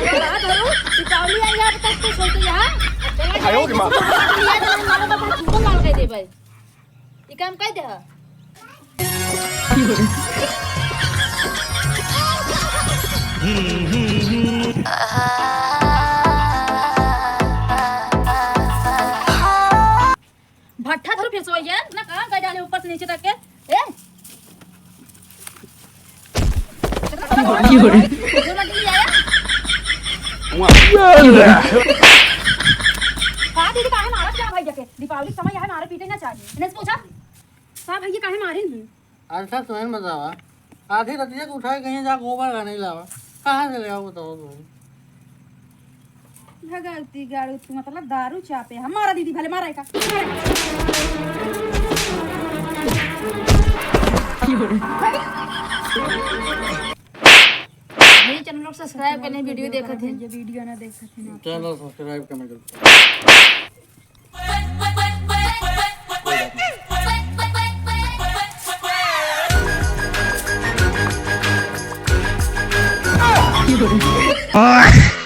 दीपावली आई है तक तो सोचते यहाँ आयो की मां तुमको लाल कह दे भाई ये काम कह दे भट्ठा धरो फिर सोइए ना कहां गए डाले ऊपर से नीचे तक के ए दीदी काहे मारा क्या भैया के दीपावली समय यहाँ मारे पीटे ना चाहिए इन्हें पूछा साहब भैया काहे मारे नहीं अच्छा तुम्हें बतावा आधी रतिया को उठाए कहीं जा गोबर का नहीं लावा कहाँ से ले आओ बताओ तुम भगवती गाड़ू तू मतलब दारू चापे हमारा दीदी भले मारा का ये चैनल लोग सब्सक्राइब करने वीडियो देखते थे ये वीडियो ना देखते थे चैनल सब्सक्राइब करना Ah!